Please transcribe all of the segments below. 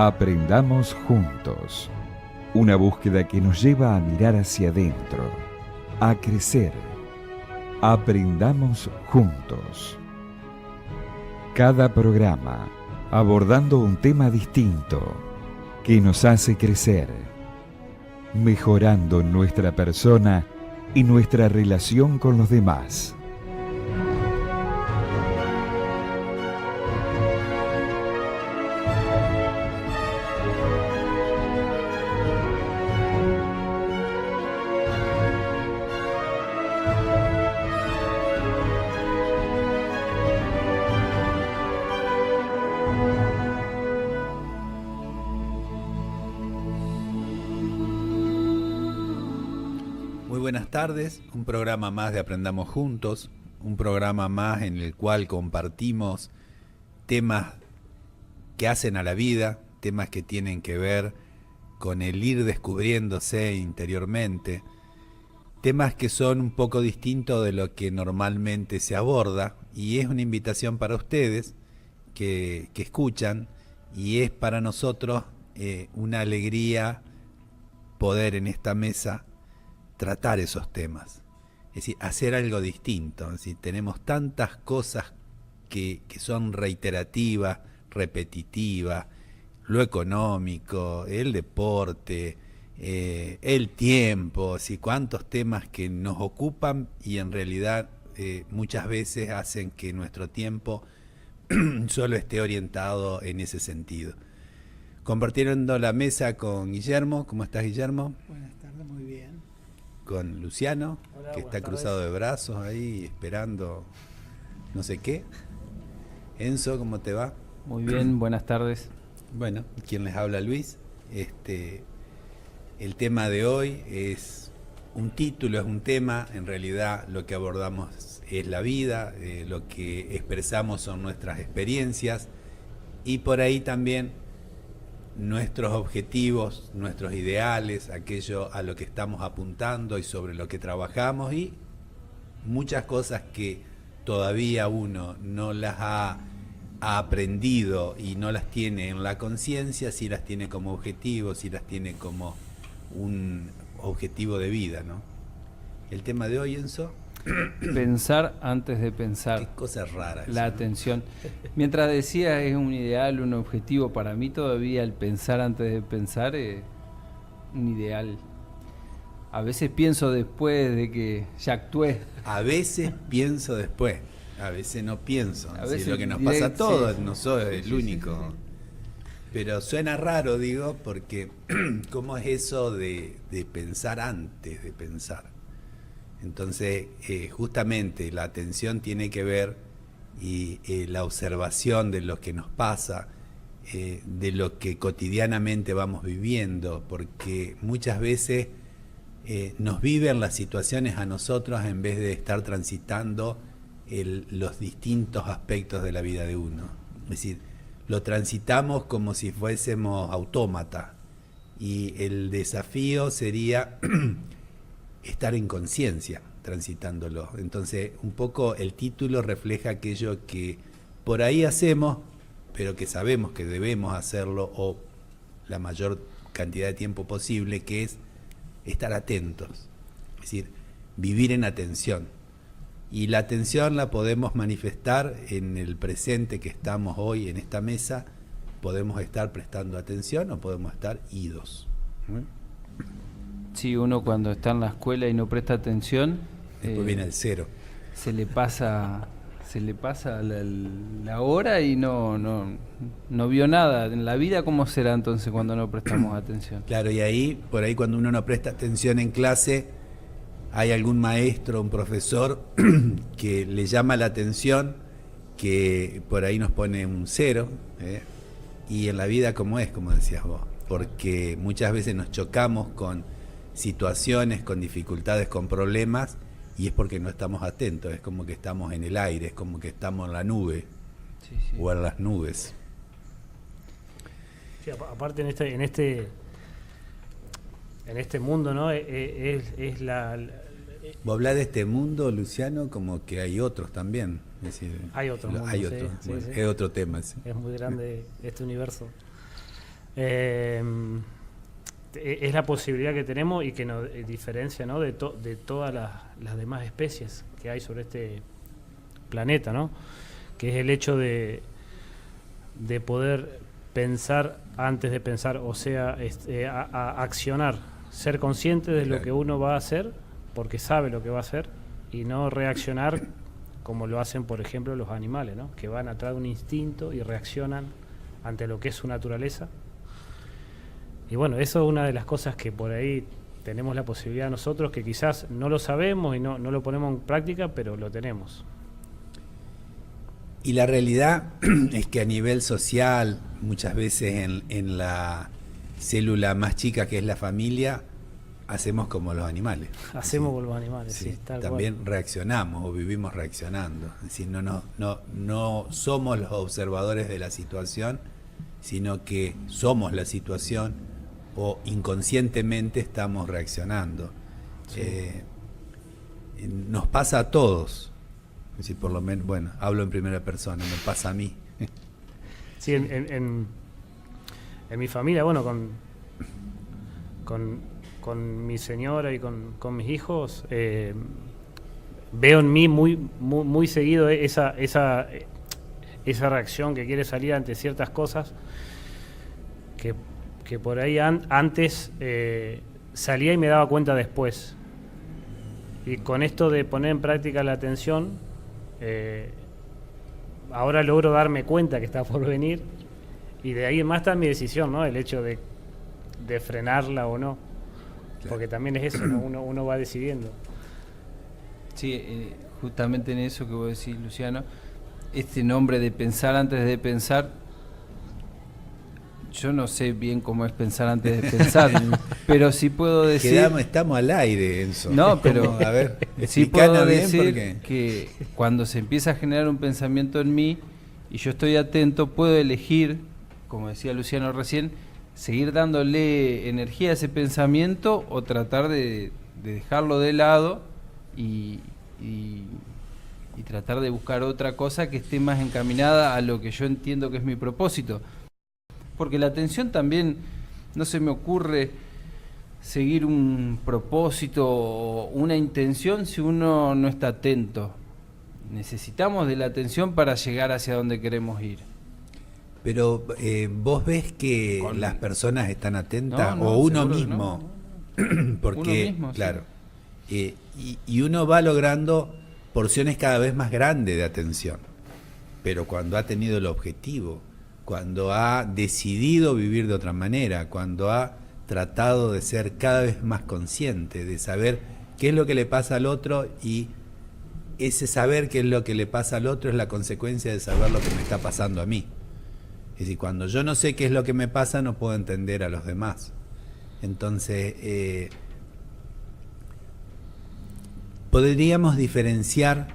Aprendamos juntos. Una búsqueda que nos lleva a mirar hacia adentro, a crecer. Aprendamos juntos. Cada programa abordando un tema distinto que nos hace crecer, mejorando nuestra persona y nuestra relación con los demás. Buenas tardes, un programa más de Aprendamos Juntos, un programa más en el cual compartimos temas que hacen a la vida, temas que tienen que ver con el ir descubriéndose interiormente, temas que son un poco distintos de lo que normalmente se aborda, y es una invitación para ustedes que escuchan, y es para nosotros una alegría poder en esta mesa tratar esos temas, es decir, hacer algo distinto. Es decir, tenemos tantas cosas que son reiterativas, repetitivas, lo económico, el deporte, el tiempo, ¿sí? Cuántos temas que nos ocupan y en realidad muchas veces hacen que nuestro tiempo solo esté orientado en ese sentido. Compartiendo la mesa con Guillermo. ¿Cómo estás, Guillermo? Buenas tardes, muy bien. Con Luciano. Hola, que está tardes. cruzado de brazos ahí esperando no sé qué. Enzo, ¿cómo te va? Muy bien, buenas tardes. Bueno, quien les habla, Luis. El tema de hoy es un título, es un tema. En realidad lo que abordamos es la vida, lo que expresamos son nuestras experiencias y por ahí también nuestros objetivos, nuestros ideales, aquello a lo que estamos apuntando y sobre lo que trabajamos, y muchas cosas que todavía uno no las ha aprendido y no las tiene en la conciencia, sí las tiene como objetivo, sí las tiene como un objetivo de vida, ¿no? El tema de hoy, Enzo. Pensar antes de pensar. Qué cosa rara eso, La ¿no? atención. Mientras decía es un ideal, un objetivo, para mí todavía el pensar antes de pensar es un ideal. A veces pienso después de que ya actué. A veces pienso después, a veces no pienso. A Sí, veces lo que nos pasa a sí, todos, sí. no soy el Sí, único. sí. Pero suena raro, digo, porque ¿cómo es eso de pensar antes de pensar? Entonces, justamente la atención tiene que ver y la observación de lo que nos pasa, de lo que cotidianamente vamos viviendo, porque muchas veces nos viven las situaciones a nosotros en vez de estar transitando los distintos aspectos de la vida de uno. Es decir, lo transitamos como si fuésemos autómatas, y el desafío sería estar en conciencia transitándolo. Entonces, un poco el título refleja aquello que por ahí hacemos, pero que sabemos que debemos hacerlo o la mayor cantidad de tiempo posible, que es estar atentos, es decir, vivir en atención. Y la atención la podemos manifestar en el presente que estamos hoy en esta mesa. Podemos estar prestando atención o podemos estar idos. Sí, uno cuando está en la escuela y no presta atención, Después viene el cero. se le pasa la hora y no vio nada. En la vida, ¿cómo será entonces cuando no prestamos atención? Claro, y ahí, por ahí cuando uno no presta atención en clase, hay algún maestro, un profesor que le llama la atención, que por ahí nos pone un cero, y en la vida como es, como decías vos, porque muchas veces nos chocamos con situaciones, con dificultades, con problemas, y es porque no estamos atentos, es como que estamos en el aire, es como que estamos en la nube, Sí, sí. o en las nubes. Sí, aparte en este mundo, ¿no? Es Vos hablás de este mundo, Luciano, como que hay otros también. Es decir, Hay otros mundos, hay sí, otros, sí, bueno, sí. es otro tema. Sí. Es muy grande este universo. Es la posibilidad que tenemos y que nos diferencia, ¿no?, de todas las demás especies que hay sobre este planeta, ¿no? Que es el hecho de poder pensar antes de pensar, o sea, a accionar, ser consciente de lo que uno va a hacer porque sabe lo que va a hacer y no reaccionar como lo hacen, por ejemplo, los animales, ¿no?, que van atrás de un instinto y reaccionan ante lo que es su naturaleza. Y bueno, eso es una de las cosas que por ahí tenemos la posibilidad nosotros, que quizás no lo sabemos y no lo ponemos en práctica, pero lo tenemos. Y la realidad es que a nivel social, muchas veces en la célula más chica que es la familia, hacemos como los animales. Hacemos como los animales, Sí, sí, tal también cual. reaccionamos o vivimos reaccionando. Es decir, no somos los observadores de la situación, sino que somos la situación o inconscientemente estamos reaccionando. Sí. Nos pasa a todos. Es decir, por lo menos, bueno, hablo en primera persona, me pasa a mí. Sí, en mi familia, bueno, con mi señora y con mis hijos, veo en mí muy seguido esa reacción que quiere salir ante ciertas cosas que por ahí antes salía y me daba cuenta después. Y con esto de poner en práctica la atención, ahora logro darme cuenta que está por venir, y de ahí en más está mi decisión, ¿no? El hecho de frenarla o no. Claro. Porque también es eso, ¿no? Uno va decidiendo. Sí, justamente en eso que vos decís, Luciano, este nombre de pensar antes de pensar, yo no sé bien cómo es pensar antes de pensar, pero sí puedo decir... Estamos al aire, Enzo. No, pero a ver, sí puedo bien decir que cuando se empieza a generar un pensamiento en mí y yo estoy atento, puedo elegir, como decía Luciano recién, seguir dándole energía a ese pensamiento o tratar de dejarlo de lado y tratar de buscar otra cosa que esté más encaminada a lo que yo entiendo que es mi propósito. Porque la atención también, no se me ocurre seguir un propósito o una intención si uno no está atento. Necesitamos de la atención para llegar hacia donde queremos ir. Pero vos ves que las personas están atentas, No, o uno seguro mismo, no. porque, Uno mismo, claro, sí. Y uno va logrando porciones cada vez más grandes de atención, pero cuando ha tenido el objetivo, cuando ha decidido vivir de otra manera, cuando ha tratado de ser cada vez más consciente, de saber qué es lo que le pasa al otro, y ese saber qué es lo que le pasa al otro es la consecuencia de saber lo que me está pasando a mí. Es decir, cuando yo no sé qué es lo que me pasa, no puedo entender a los demás. Entonces, podríamos diferenciar,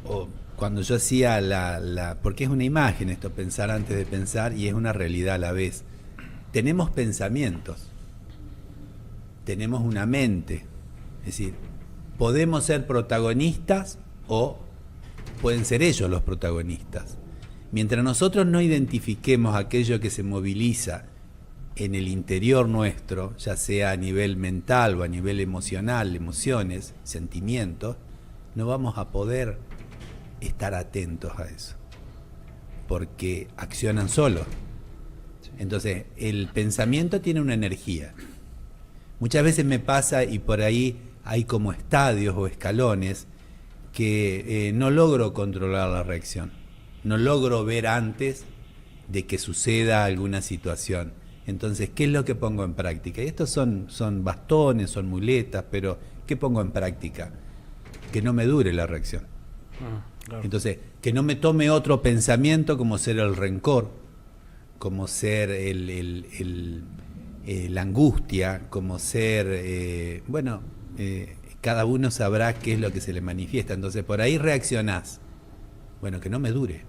o cuando yo hacía porque es una imagen esto, pensar antes de pensar, y es una realidad a la vez. Tenemos pensamientos, tenemos una mente, es decir, podemos ser protagonistas o pueden ser ellos los protagonistas. Mientras nosotros no identifiquemos aquello que se moviliza en el interior nuestro, ya sea a nivel mental o a nivel emocional, emociones, sentimientos, no vamos a poder estar atentos a eso, porque accionan solos. Entonces, el pensamiento tiene una energía. Muchas veces me pasa, y por ahí hay como estadios o escalones, que no logro controlar la reacción. No logro ver antes de que suceda alguna situación. Entonces, ¿qué es lo que pongo en práctica? Y estos son bastones, son muletas, pero ¿qué pongo en práctica? Que no me dure la reacción. Claro. Entonces, que no me tome otro pensamiento como ser el rencor, como ser la angustia, como ser, cada uno sabrá qué es lo que se le manifiesta. Entonces, por ahí reaccionás. Bueno, que no me dure.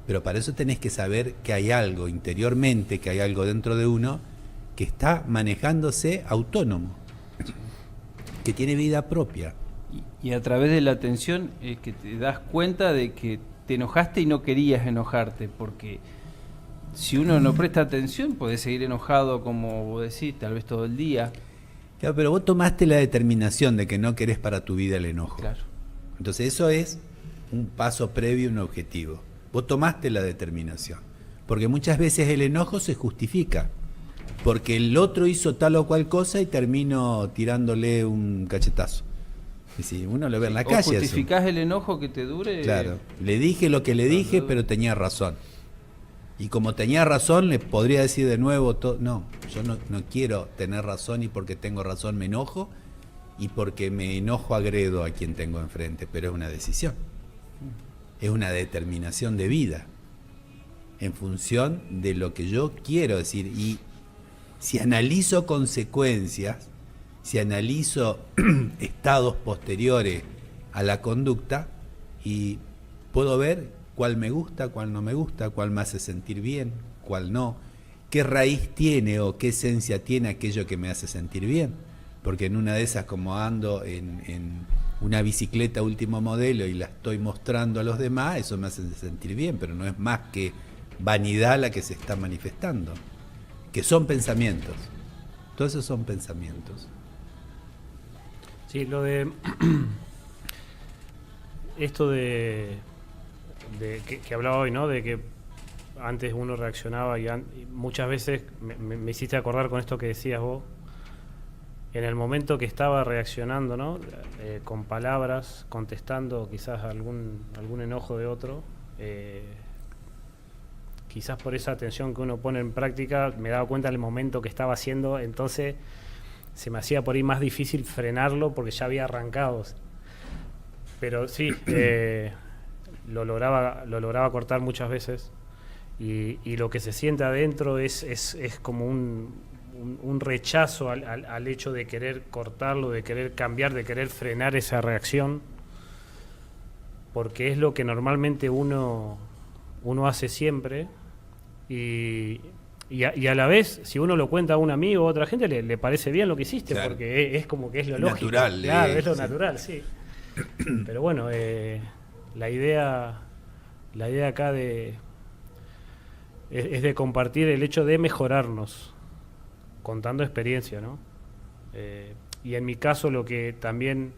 Pero para eso tenés que saber que hay algo interiormente, que hay algo dentro de uno que está manejándose autónomo, que tiene vida propia. Y a través de la atención es que te das cuenta de que te enojaste y no querías enojarte, porque si uno no presta atención, puede seguir enojado, como vos decís, tal vez todo el día. Claro, pero vos tomaste la determinación de que no querés para tu vida el enojo. Claro. Entonces eso es un paso previo, un objetivo. Vos tomaste la determinación. Porque muchas veces el enojo se justifica. Porque el otro hizo tal o cual cosa y termino tirándole un cachetazo. Y si uno lo ve en la O calle. justificás el enojo que te dure. Claro, le dije lo que le dije, pero tenía razón. Y como tenía razón, le podría decir de nuevo, no, yo no quiero tener razón y porque tengo razón me enojo y porque me enojo agredo a quien tengo enfrente, pero es una decisión. Es una determinación de vida en función de lo que yo quiero decir. Y si analizo consecuencias, si analizo estados posteriores a la conducta, y puedo ver cuál me gusta, cuál no me gusta, cuál me hace sentir bien, cuál no, qué raíz tiene o qué esencia tiene aquello que me hace sentir bien. Porque en una de esas, como ando en una bicicleta último modelo y la estoy mostrando a los demás, eso me hace sentir bien, pero no es más que vanidad la que se está manifestando, que son pensamientos. Todos esos son pensamientos. Sí, lo de esto de que hablaba hoy, ¿no? De que antes uno reaccionaba y muchas veces me hiciste acordar con esto que decías vos, en el momento que estaba reaccionando, ¿no? Con palabras, contestando quizás algún enojo de otro, quizás por esa atención que uno pone en práctica, me daba cuenta del momento que estaba haciendo, entonces se me hacía por ahí más difícil frenarlo porque ya había arrancado. Pero sí, lo lograba cortar muchas veces y lo que se siente adentro es como un rechazo al hecho de querer cortarlo, de querer cambiar, de querer frenar esa reacción, porque es lo que normalmente uno hace siempre y a la vez, si uno lo cuenta a un amigo o a otra gente, le parece bien lo que hiciste, claro, porque es como que es lo lógico. Natural. Claro, es lo natural, sí. Pero bueno, la idea acá es de compartir el hecho de mejorarnos, contando experiencia, ¿no? Y en mi caso lo que también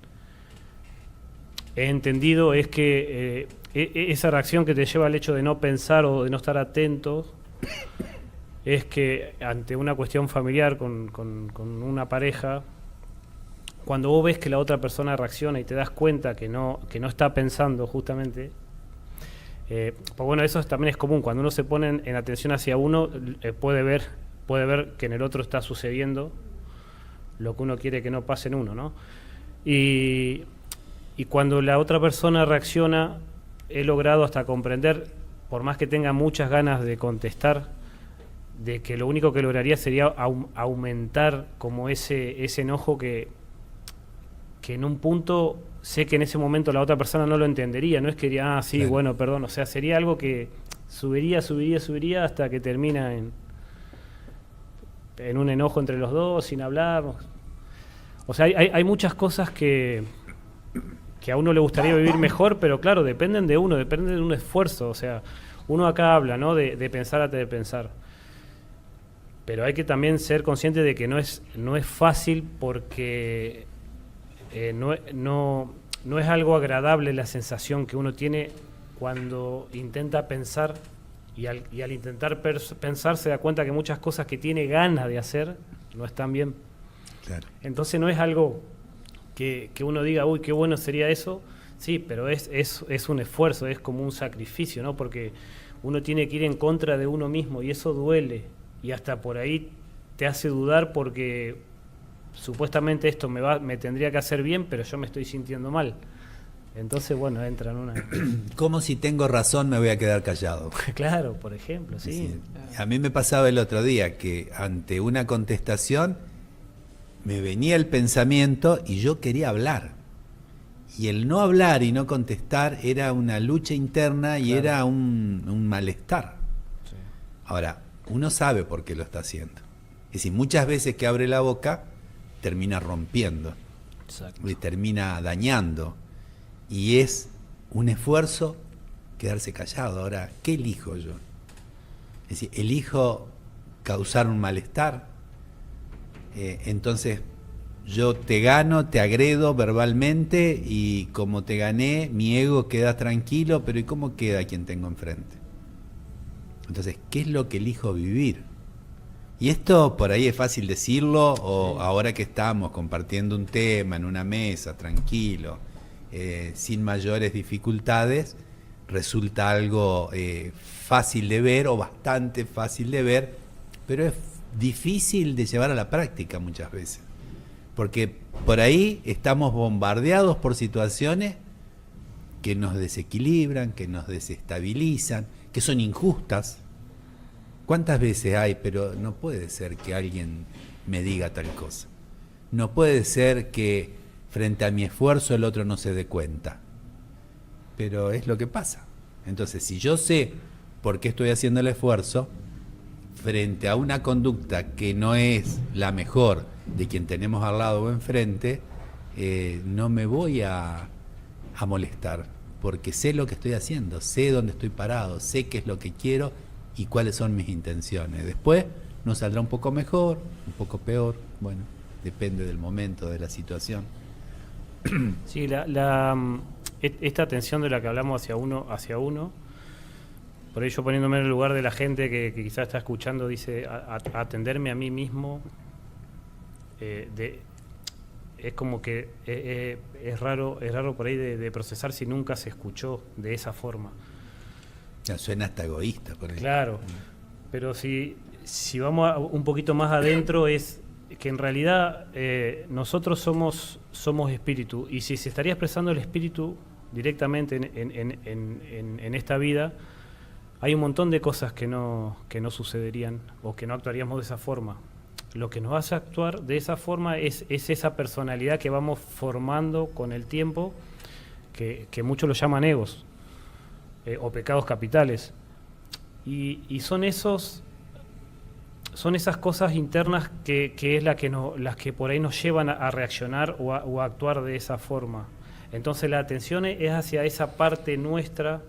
he entendido es que esa reacción que te lleva al hecho de no pensar o de no estar atento es que ante una cuestión familiar con una pareja, cuando vos ves que la otra persona reacciona y te das cuenta que no está pensando justamente, pues bueno, eso también es común. Cuando uno se pone en atención hacia uno, puede ver que en el otro está sucediendo lo que uno quiere que no pase en uno, ¿no? Y cuando la otra persona reacciona, he logrado hasta comprender, por más que tenga muchas ganas de contestar, de que lo único que lograría sería aumentar como ese enojo que en un punto sé que en ese momento la otra persona no lo entendería, no es que diría, sí, claro, bueno, perdón, o sea, sería algo que subiría hasta que termina en un enojo entre los dos, sin hablar. O sea, hay muchas cosas que a uno le gustaría vivir mejor, pero claro, dependen de uno, dependen de un esfuerzo. O sea, uno acá habla, ¿no? De pensar antes de pensar. Pero hay que también ser consciente de que no es fácil, porque no es algo agradable la sensación que uno tiene cuando intenta pensar y al intentar pensar se da cuenta que muchas cosas que tiene ganas de hacer no están bien. Claro. Entonces no es algo que uno diga, uy, qué bueno sería eso, sí, pero es un esfuerzo, es como un sacrificio, ¿no? Porque uno tiene que ir en contra de uno mismo y eso duele, y hasta por ahí te hace dudar porque supuestamente esto me tendría que hacer bien, pero yo me estoy sintiendo mal. Entonces, bueno, entra en una... Como si tengo razón me voy a quedar callado. Claro, por ejemplo, sí. Sí. A mí me pasaba el otro día que ante una contestación me venía el pensamiento y yo quería hablar. Y el no hablar y no contestar era una lucha interna y claro, era un malestar. Sí. Ahora, uno sabe por qué lo está haciendo. Es decir, muchas veces que abre la boca termina rompiendo. Exacto. Y termina dañando. Y es un esfuerzo quedarse callado. Ahora, ¿qué elijo yo? Es decir, elijo causar un malestar, entonces yo te gano, te agredo verbalmente y como te gané, mi ego queda tranquilo, pero ¿y cómo queda quien tengo enfrente? Entonces, ¿qué es lo que elijo vivir? Y esto por ahí es fácil decirlo, o sí, ahora que estamos compartiendo un tema en una mesa, tranquilo, sin mayores dificultades, resulta algo fácil de ver o bastante fácil de ver, pero es difícil de llevar a la práctica muchas veces. Porque por ahí estamos bombardeados por situaciones que nos desequilibran, que nos desestabilizan, que son injustas. ¿Cuántas veces hay? Pero no puede ser que alguien me diga tal cosa. No puede ser que frente a mi esfuerzo el otro no se dé cuenta. Pero es lo que pasa. Entonces, si yo sé por qué estoy haciendo el esfuerzo, frente a una conducta que no es la mejor de quien tenemos al lado o enfrente, no me voy a molestar, porque sé lo que estoy haciendo, sé dónde estoy parado, sé qué es lo que quiero y cuáles son mis intenciones. Después nos saldrá un poco mejor, un poco peor, bueno, depende del momento, de la situación. Sí, esta atención de la que hablamos hacia uno, por ello poniéndome en el lugar de la gente que quizás está escuchando, dice, atenderme a mí mismo, es como que es raro por ahí de procesar si nunca se escuchó de esa forma. Ya suena hasta egoísta por ahí. Claro, pero si vamos un poquito más adentro, es que en realidad nosotros somos espíritu, y si se estaría expresando el espíritu directamente en esta vida, hay un montón de cosas que no sucederían o que no actuaríamos de esa forma. Lo que nos hace actuar de esa forma es esa personalidad que vamos formando con el tiempo, que muchos lo llaman egos o pecados capitales. Y son esas cosas internas que es las que por ahí nos llevan a reaccionar o a actuar de esa forma. Entonces la atención es hacia esa parte nuestra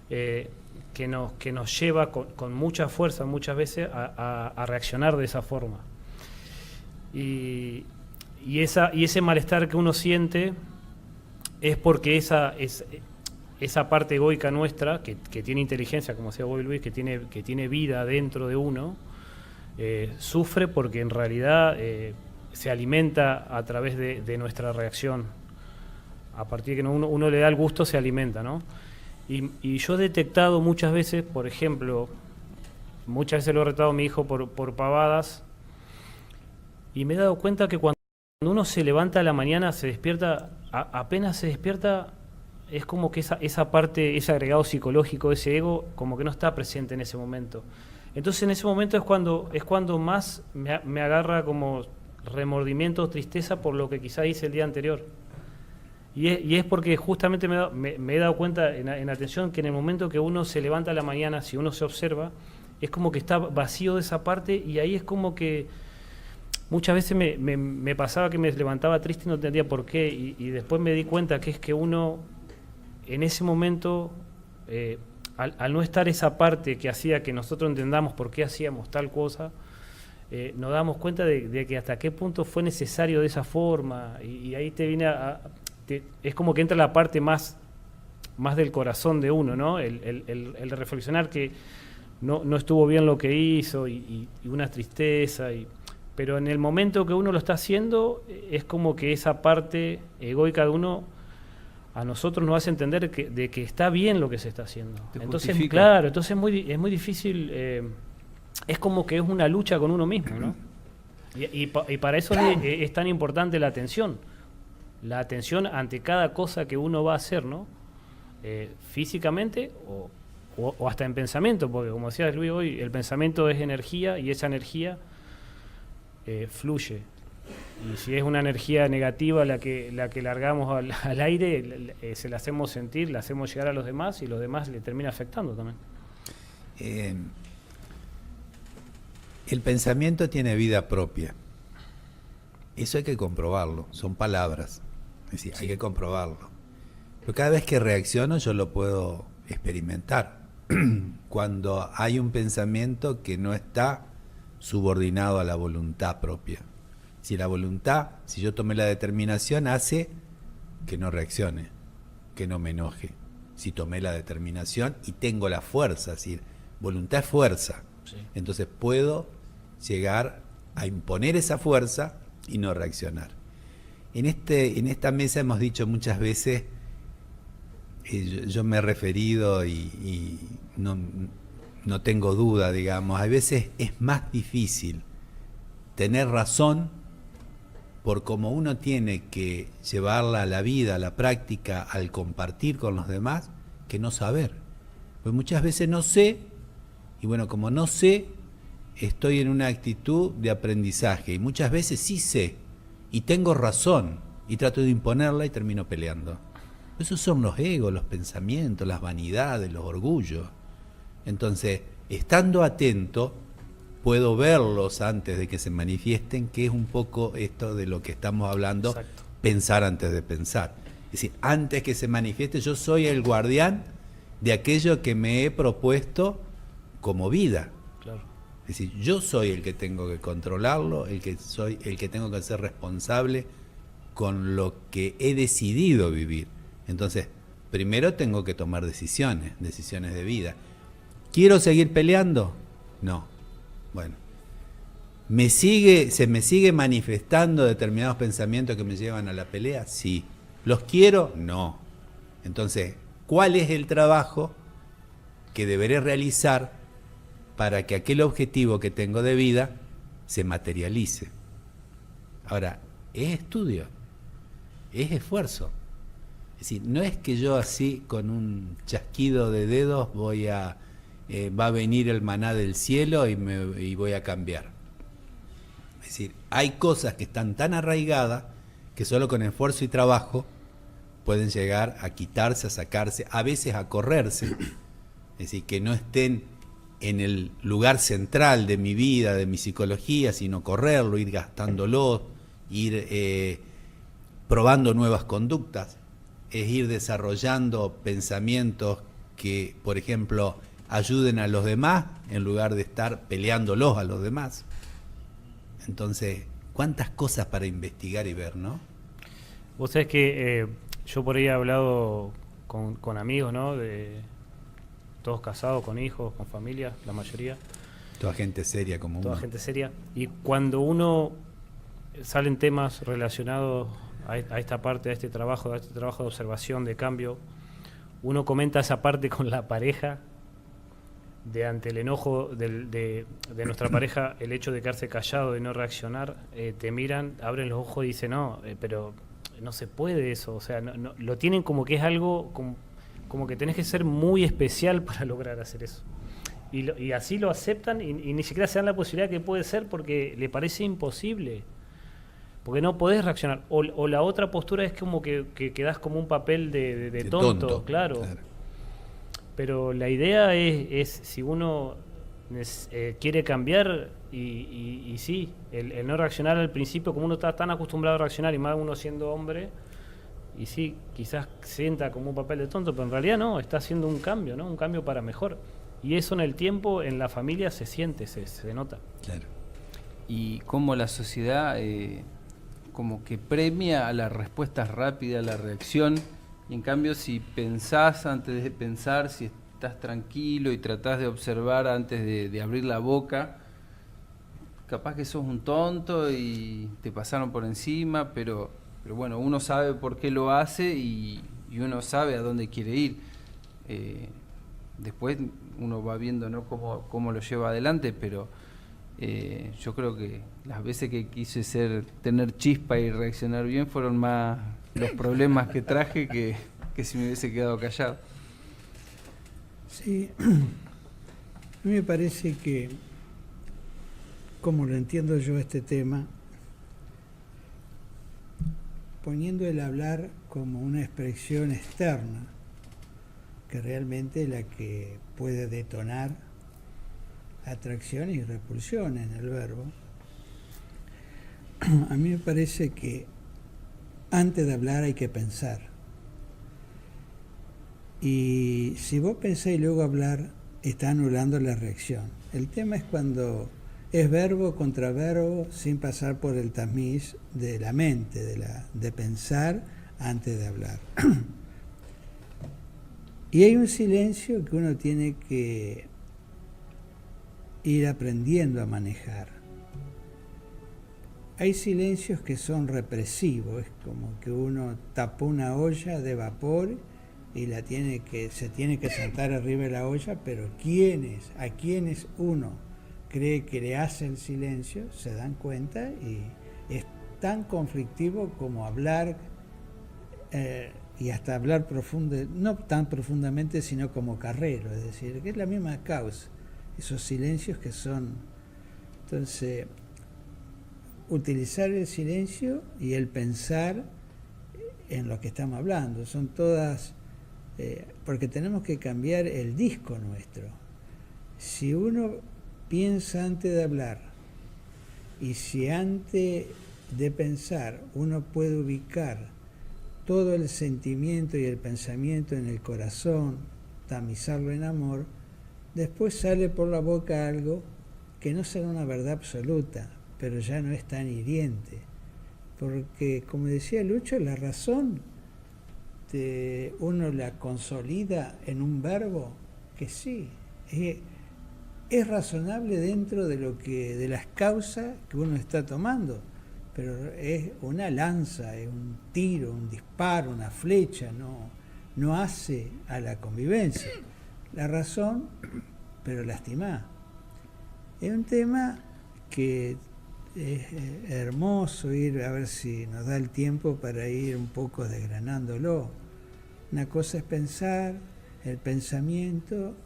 que nos lleva con mucha fuerza muchas veces a reaccionar de esa forma. Y ese malestar que uno siente es porque esa parte egoica nuestra, que tiene inteligencia, como decía vos, Luis, que tiene vida dentro de uno, sufre porque en realidad se alimenta a través de nuestra reacción. A partir de que uno le da el gusto, se alimenta, ¿no? Y yo he detectado muchas veces, por ejemplo, muchas veces lo he retado a mi hijo por pavadas, y me he dado cuenta que cuando uno se levanta a la mañana, se despierta, apenas se despierta, es como que esa parte, ese agregado psicológico, ese ego, como que no está presente en ese momento. Entonces en ese momento es cuando más me agarra como remordimiento, tristeza por lo que quizá hice el día anterior. Y es porque justamente me he dado cuenta en atención que en el momento que uno se levanta a la mañana, si uno se observa, es como que está vacío de esa parte, y ahí es como que muchas veces me pasaba que me levantaba triste y no entendía por qué, y después me di cuenta que es que uno en ese momento, al no estar esa parte que hacía que nosotros entendamos por qué hacíamos tal cosa, nos damos cuenta de que hasta qué punto fue necesario de esa forma, y ahí te viene es como que entra la parte más del corazón de uno, ¿no? El reflexionar que no estuvo bien lo que hizo, y una tristeza, pero en el momento que uno lo está haciendo, es como que esa parte egoica de uno a nosotros nos hace entender de que está bien lo que se está haciendo. Entonces, claro, entonces es muy difícil, es como que es una lucha con uno mismo, ¿no? Y para eso es tan importante la atención ante cada cosa que uno va a hacer, ¿no? Físicamente o hasta en pensamiento, porque como decía Luis hoy, el pensamiento es energía, y esa energía fluye. Y si es una energía negativa la que largamos al aire, se la hacemos sentir, la hacemos llegar a los demás, y los demás le termina afectando también. El pensamiento tiene vida propia. Eso hay que comprobarlo, son palabras. Es decir, sí, hay que comprobarlo. Pero cada vez que reacciono yo lo puedo experimentar. cuando hay un pensamiento que no está subordinado a la voluntad propia. Si la voluntad, si yo tomé la determinación, hace que no reaccione, que no me enoje. Si tomé la determinación y tengo la fuerza, es decir, voluntad es fuerza. Sí. Entonces puedo llegar a imponer esa fuerza y no reaccionar. En esta mesa hemos dicho muchas veces, yo me he referido y no tengo duda, digamos, a veces es más difícil tener razón por cómo uno tiene que llevarla a la vida, a la práctica, al compartir con los demás, que no saber. Pues muchas veces no sé, y bueno, como no sé, estoy en una actitud de aprendizaje, y muchas veces sí sé, y tengo razón, y trato de imponerla y termino peleando. Esos son los egos, los pensamientos, las vanidades, los orgullos. Entonces, estando atento, puedo verlos antes de que se manifiesten, que es un poco esto de lo que estamos hablando. Exacto. Pensar antes de pensar. Es decir, antes que se manifieste, yo soy el guardián de aquello que me he propuesto como vida. Claro. Es decir, yo soy el que tengo que controlarlo, el que tengo que ser responsable con lo que he decidido vivir. Entonces, primero tengo que tomar decisiones de vida. ¿Quiero seguir peleando? No. Bueno, ¿se me sigue manifestando determinados pensamientos que me llevan a la pelea? Sí. ¿Los quiero? No. Entonces, ¿cuál es el trabajo que deberé realizar para que aquel objetivo que tengo de vida se materialice? Ahora, es estudio, es esfuerzo. Es decir, no es que yo así con un chasquido de dedos va a venir el maná del cielo y voy a cambiar. Es decir, hay cosas que están tan arraigadas que solo con esfuerzo y trabajo pueden llegar a quitarse, a sacarse, a veces a correrse. Es decir, que no estén en el lugar central de mi vida, de mi psicología, sino correrlo, ir gastándolo, ir probando nuevas conductas, es ir desarrollando pensamientos que, por ejemplo, ayuden a los demás en lugar de estar peleándolos a los demás. Entonces, cuántas cosas para investigar y ver, ¿no? Vos sabés que yo por ahí he hablado con amigos, ¿no? De todos casados, con hijos, con familia, la mayoría. Toda gente seria como Toda uno. gente seria. Y cuando uno salen temas relacionados a esta parte, a este trabajo de observación, de cambio, uno comenta esa parte con la pareja, de ante el enojo de nuestra pareja, el hecho de quedarse callado, de no reaccionar, te miran, abren los ojos y dicen, no, pero no se puede eso, o sea, no, lo tienen como que es algo, como que tenés que ser muy especial para lograr hacer eso. Y así lo aceptan y ni siquiera se dan la posibilidad que puede ser porque le parece imposible. Porque no podés reaccionar. O la otra postura es como que quedás como un papel de tonto, claro. Pero la idea es si uno quiere cambiar y sí, el no reaccionar al principio, como uno está tan acostumbrado a reaccionar y más uno siendo hombre, y sí, quizás sienta como un papel de tonto, pero en realidad no, está haciendo un cambio, ¿no? Un cambio para mejor. Y eso en el tiempo, en la familia se siente, se nota. Claro. Y cómo la sociedad como que premia a la respuesta rápida, a la reacción, y en cambio si pensás antes de pensar, si estás tranquilo y tratás de observar antes de abrir la boca, capaz que sos un tonto y te pasaron por encima, pero bueno, uno sabe por qué lo hace y uno sabe a dónde quiere ir. Después uno va viendo, ¿no?, cómo lo lleva adelante, pero yo creo que las veces que quise tener chispa y reaccionar bien fueron más los problemas que traje que si me hubiese quedado callado. Sí, a mí me parece que, como lo entiendo yo este tema, poniendo el hablar como una expresión externa, que realmente es la que puede detonar atracción y repulsión en el verbo, a mí me parece que antes de hablar hay que pensar. Y si vos pensás y luego hablar, está anulando la reacción. El tema es cuando es verbo contra verbo sin pasar por el tamiz de la mente, de pensar antes de hablar. Y hay un silencio que uno tiene que ir aprendiendo a manejar. Hay silencios que son represivos, es como que uno tapó una olla de vapor y se tiene que sentar arriba de la olla, pero a quienes uno cree que le hace el silencio, se dan cuenta, y es tan conflictivo como hablar, y hasta hablar no tan profundamente, sino como carrero, es decir, que es la misma causa, esos silencios que son. Entonces, utilizar el silencio y el pensar en lo que estamos hablando, son todas, porque tenemos que cambiar el disco nuestro. Si uno piensa antes de hablar, y si antes de pensar uno puede ubicar todo el sentimiento y el pensamiento en el corazón, tamizarlo en amor, después sale por la boca algo que no será una verdad absoluta, pero ya no es tan hiriente. Porque, como decía Lucho, la razón uno la consolida en un verbo que sí, es razonable dentro de las causas que uno está tomando, pero es una lanza, es un tiro, un disparo, una flecha, no hace a la convivencia. La razón, pero lastimá. Es un tema que es hermoso ir, a ver si nos da el tiempo para ir un poco desgranándolo. Una cosa es pensar, el pensamiento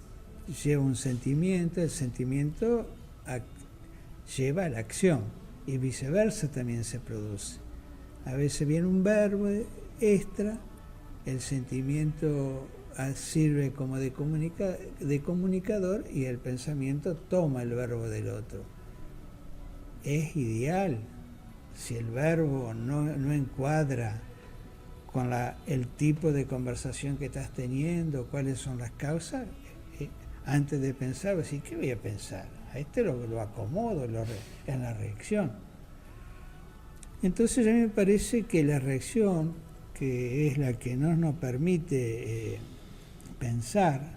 lleva un sentimiento, el sentimiento lleva a la acción, y viceversa también se produce. A veces viene un verbo extra, el sentimiento sirve como de comunicador, y el pensamiento toma el verbo del otro. Es ideal si el verbo no encuadra con el tipo de conversación que estás teniendo, cuáles son las causas. Antes de pensar, decir, ¿qué voy a pensar? A este lo acomodo en la reacción. Entonces a mí me parece que la reacción, que es la que no nos permite pensar,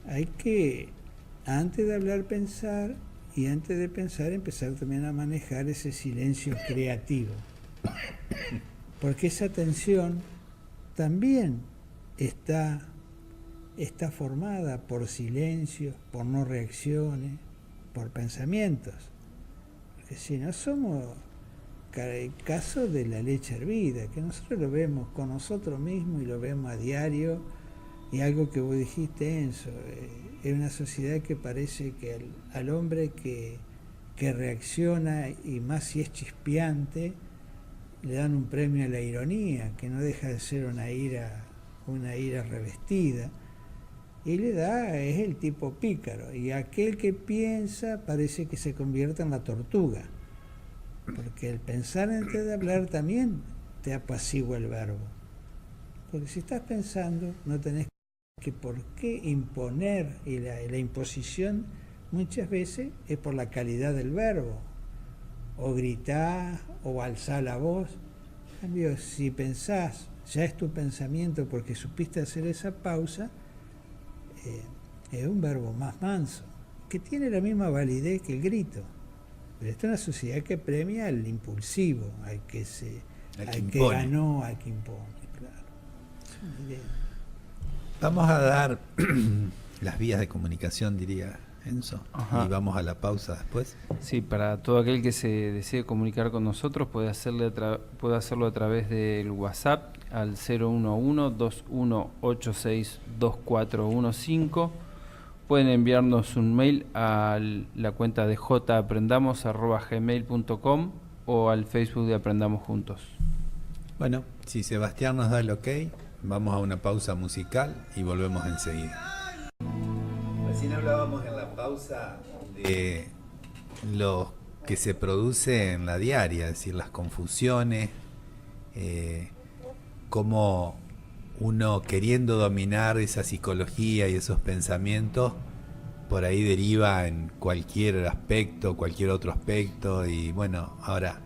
hay que, antes de hablar, pensar, y antes de pensar, empezar también a manejar ese silencio creativo. Porque esa tensión también está formada por silencios, por no reacciones, por pensamientos. Porque si no somos el caso de la leche hervida, que nosotros lo vemos con nosotros mismos y lo vemos a diario, y algo que vos dijiste, Enzo, es una sociedad que parece que al hombre que reacciona, y más si es chispeante, le dan un premio a la ironía, que no deja de ser una ira revestida, y es el tipo pícaro, y aquel que piensa parece que se convierte en la tortuga, porque el pensar antes de hablar también te apacigua el verbo, porque si estás pensando no tenés que por qué imponer, y la imposición muchas veces es por la calidad del verbo, o gritar o alzar la voz. En cambio, si pensás, ya es tu pensamiento porque supiste hacer esa pausa, es un verbo más manso, que tiene la misma validez que el grito. Pero esta es una sociedad que premia al impulsivo, al que ganó, al que impone, claro. Es una idea. Vamos a dar las vías de comunicación, diría Enzo. Ajá. Y vamos a la pausa después. Sí, para todo aquel que se desee comunicar con nosotros puede hacerlo a través del WhatsApp al 011-2186-2415. Pueden enviarnos un mail a la cuenta de japrendamos@gmail.com o al Facebook de Aprendamos Juntos. Bueno, si Sebastián nos da el ok, vamos a una pausa musical y volvemos enseguida. Recién hablábamos en la pausa de lo que se produce en la diaria, es decir, las confusiones, cómo uno queriendo dominar esa psicología y esos pensamientos, por ahí deriva en cualquier aspecto, cualquier otro aspecto. Y bueno, ahora,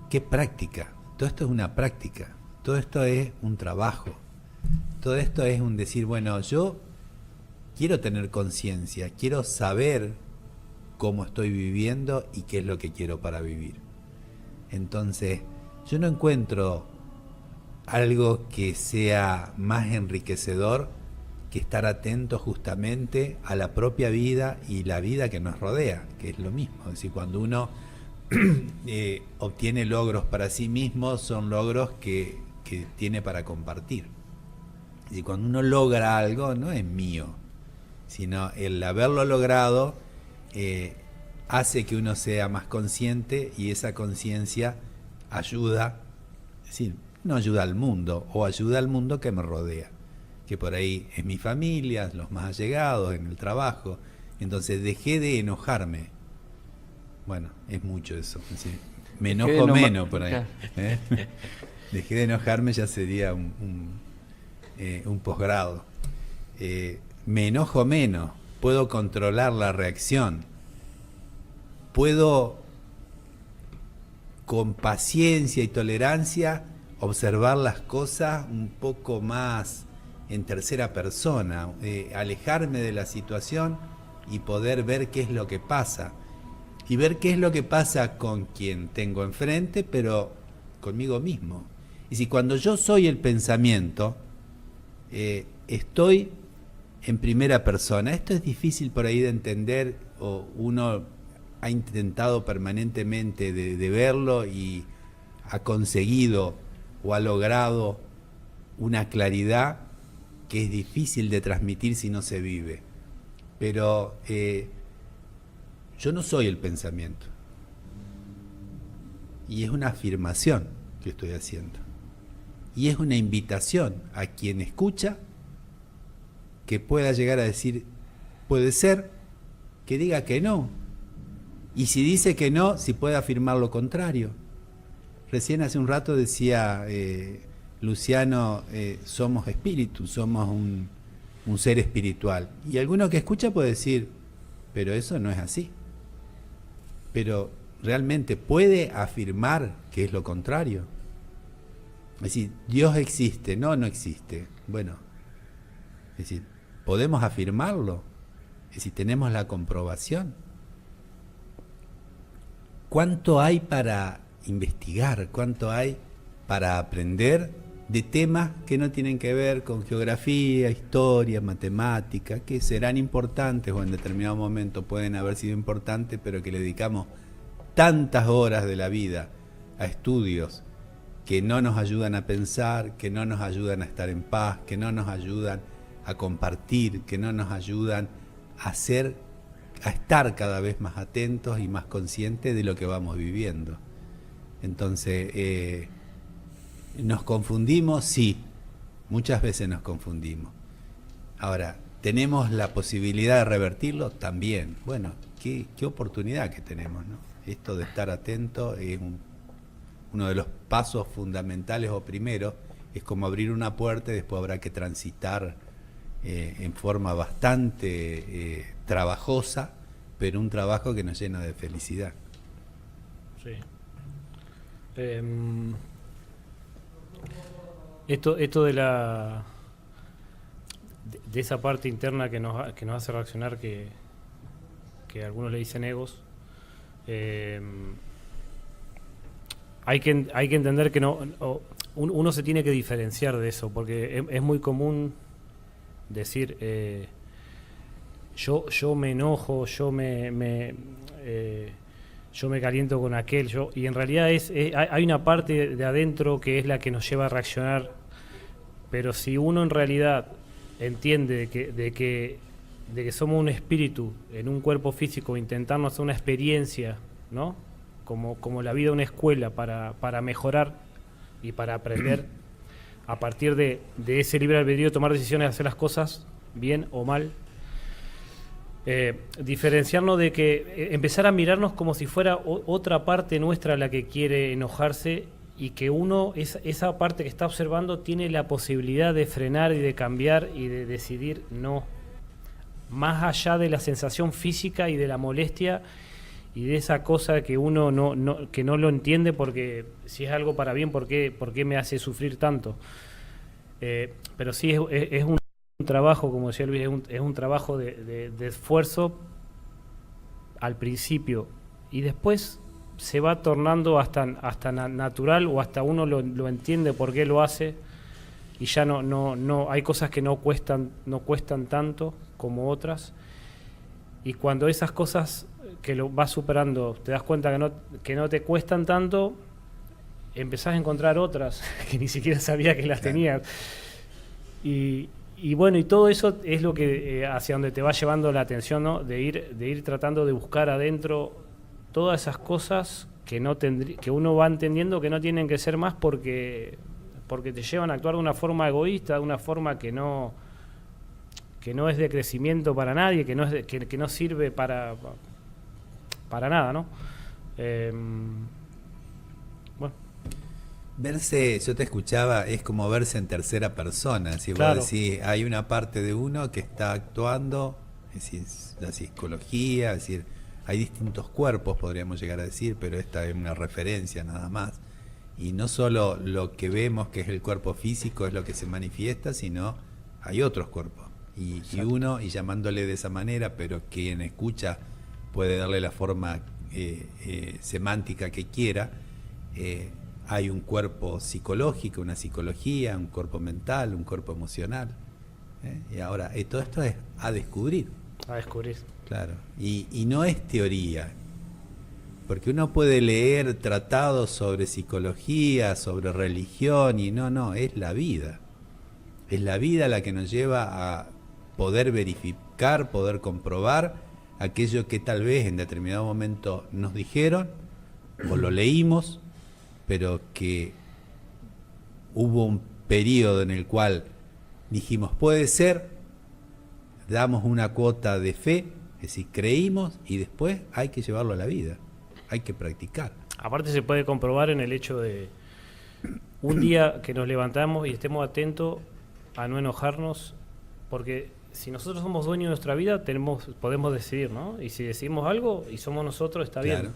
¿qué práctica? Todo esto es una práctica, todo esto es un trabajo, todo esto es un decir, bueno, yo quiero tener conciencia, quiero saber cómo estoy viviendo y qué es lo que quiero para vivir. Entonces, yo no encuentro algo que sea más enriquecedor que estar atento justamente a la propia vida y la vida que nos rodea, que es lo mismo. Es decir, cuando uno obtiene logros para sí mismo, son logros que tiene para compartir. Y cuando uno logra algo, no es mío, sino el haberlo logrado hace que uno sea más consciente, y esa conciencia ayuda, es decir, no ayuda al mundo, o ayuda al mundo que me rodea, que por ahí es mi familia, los más allegados, en el trabajo. Entonces dejé de enojarme. Bueno, es mucho eso. Es decir, me enojo menos por ahí. Dejé de enojarme, ya sería un posgrado. Me enojo menos, puedo controlar la reacción, puedo con paciencia y tolerancia observar las cosas un poco más en tercera persona, alejarme de la situación y poder ver qué es lo que pasa, y ver qué es lo que pasa con quien tengo enfrente, pero conmigo mismo. Y si cuando yo soy el pensamiento, estoy en primera persona. Esto es difícil por ahí de entender, o uno ha intentado permanentemente de verlo y ha conseguido o ha logrado una claridad que es difícil de transmitir si no se vive. Pero yo no soy el pensamiento, y es una afirmación que estoy haciendo, y es una invitación a quien escucha que pueda llegar a decir, puede ser que diga que no, y si dice que no, si puede afirmar lo contrario. Recién hace un rato decía Luciano, somos espíritu, somos un ser espiritual, y alguno que escucha puede decir, pero eso no es así. Pero realmente puede afirmar que es lo contrario. Es decir, Dios existe, no existe. Bueno, es decir, podemos afirmarlo, es decir, tenemos la comprobación. ¿Cuánto hay para investigar? ¿Cuánto hay para aprender de temas que no tienen que ver con geografía, historia, matemática, que serán importantes o en determinado momento pueden haber sido importantes, pero que le dedicamos tantas horas de la vida a estudios que no nos ayudan a pensar, que no nos ayudan a estar en paz, que no nos ayudan a compartir, que no nos ayudan a estar cada vez más atentos y más conscientes de lo que vamos viviendo. Entonces, ¿nos confundimos? Sí, muchas veces nos confundimos. Ahora, ¿tenemos la posibilidad de revertirlo? También. Bueno, qué oportunidad que tenemos, ¿no? Esto de estar atento es uno de los pasos fundamentales, o primero, es como abrir una puerta, y después habrá que transitar en forma bastante trabajosa, pero un trabajo que nos llena de felicidad. Sí. Esto de esa parte interna que nos hace reaccionar, que algunos le dicen egos, hay que entender que uno se tiene que diferenciar de eso, porque es muy común decir yo me enojo, yo me caliento con aquel, y en realidad hay una parte de adentro que es la que nos lleva a reaccionar. Pero si uno en realidad entiende de que somos un espíritu en un cuerpo físico, intentando hacer una experiencia, ¿no? Como la vida, una escuela para mejorar y para aprender a partir de ese libre albedrío, tomar decisiones de hacer las cosas bien o mal. Diferenciarnos de que empezar a mirarnos como si fuera otra parte nuestra la que quiere enojarse, y que uno, esa parte que está observando, tiene la posibilidad de frenar y de cambiar y de decidir no. Más allá de la sensación física y de la molestia y de esa cosa que uno que no lo entiende, porque si es algo para bien, ¿por qué me hace sufrir tanto? Pero sí es un trabajo, como decía Luis, es un trabajo de esfuerzo al principio, y después se va tornando hasta natural, o hasta uno lo entiende por qué lo hace, y ya no hay cosas que no cuestan tanto como otras, y cuando esas cosas que lo vas superando te das cuenta que no te cuestan tanto, empezás a encontrar otras que ni siquiera sabía que las tenías, y bueno, y todo eso es lo que hacia donde te va llevando la atención, ¿no? De ir tratando de buscar adentro todas esas cosas que uno va entendiendo que no tienen que ser más, porque te llevan a actuar de una forma egoísta, de una forma que no es de crecimiento para nadie, que no sirve para nada, ¿no? Bueno. Verse, yo te escuchaba, es como verse en tercera persona. Si Claro. vos decís, hay una parte de uno que está actuando, es decir, la psicología, es decir, hay distintos cuerpos, podríamos llegar a decir, pero esta es una referencia nada más. Y no solo lo que vemos, que es el cuerpo físico, es lo que se manifiesta, sino hay otros cuerpos. Y uno, y llamándole de esa manera, pero quien escucha puede darle la forma semántica que quiera. Hay un cuerpo psicológico, una psicología, un cuerpo mental, un cuerpo emocional. Y ahora, todo esto es a descubrir. A descubrir. Claro. Y no es teoría. Porque uno puede leer tratados sobre psicología, sobre religión, y no, es la vida. Es la vida la que nos lleva a poder verificar, poder comprobar aquello que tal vez en determinado momento nos dijeron, o lo leímos, pero que hubo un periodo en el cual dijimos puede ser, damos una cuota de fe, es decir, creímos, y después hay que llevarlo a la vida, hay que practicar. Aparte se puede comprobar en el hecho de un día que nos levantamos y estemos atentos a no enojarnos, porque si nosotros somos dueños de nuestra vida, podemos decidir, ¿no? Y si decidimos algo y somos nosotros, está Claro.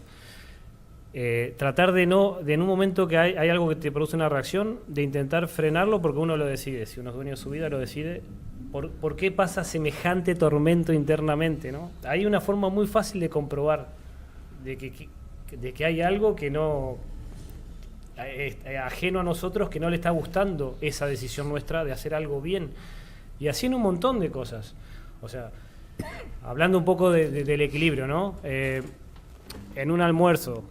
bien. Tratar de en un momento que hay algo que te produce una reacción, de intentar frenarlo porque uno lo decide. Si uno es dueño de su vida, lo decide. ¿Por qué pasa semejante tormento internamente, ¿no? Hay una forma muy fácil de comprobar de que hay algo que no es ajeno a nosotros, que no le está gustando esa decisión nuestra de hacer algo bien, y así en un montón de cosas. O sea, hablando un poco del equilibrio, ¿no? En un almuerzo,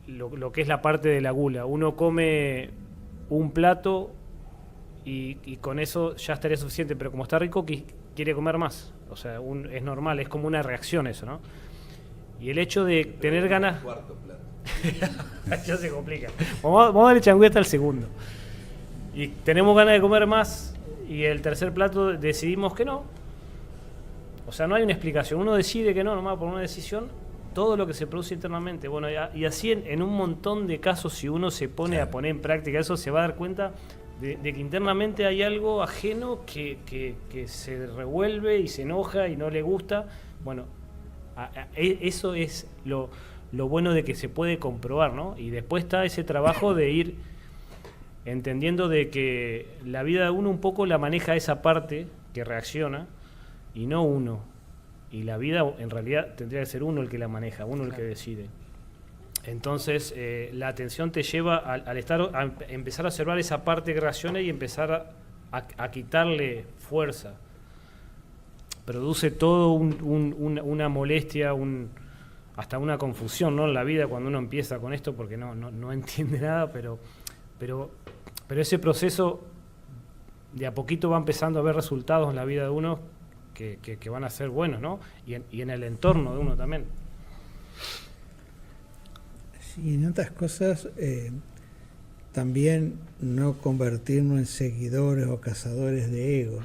lo que es la parte de la gula, uno come un plato y con eso ya estaría suficiente, pero como está rico quiere comer más. O sea, es normal, es como una reacción eso, ¿no? Y el hecho de tener ganas... Cuarto plato. Ya se complica. Vamos a darle changüe hasta el segundo. Y tenemos ganas de comer más, y el tercer plato decidimos que no. O sea, no hay una explicación. Uno decide que no, nomás por una decisión, todo lo que se produce internamente. Bueno, y así en un montón de casos, si uno se pone a poner en práctica eso, se va a dar cuenta de que internamente hay algo ajeno que se revuelve y se enoja y no le gusta. Bueno, eso es lo bueno de que se puede comprobar, ¿no? Y después está ese trabajo de ir entendiendo de que la vida de uno un poco la maneja esa parte que reacciona y no uno. Y la vida en realidad tendría que ser uno el que la maneja, uno el que decide. Entonces la atención te lleva a empezar a observar esa parte que reacciona y empezar a quitarle fuerza. Produce todo una molestia, hasta una confusión, ¿no? En la vida cuando uno empieza con esto, porque no entiende nada, pero ese proceso de a poquito va empezando a ver resultados en la vida de uno que van a ser buenos, ¿no? Y en el entorno de uno también. Sí, en otras cosas, también no convertirnos en seguidores o cazadores de ego.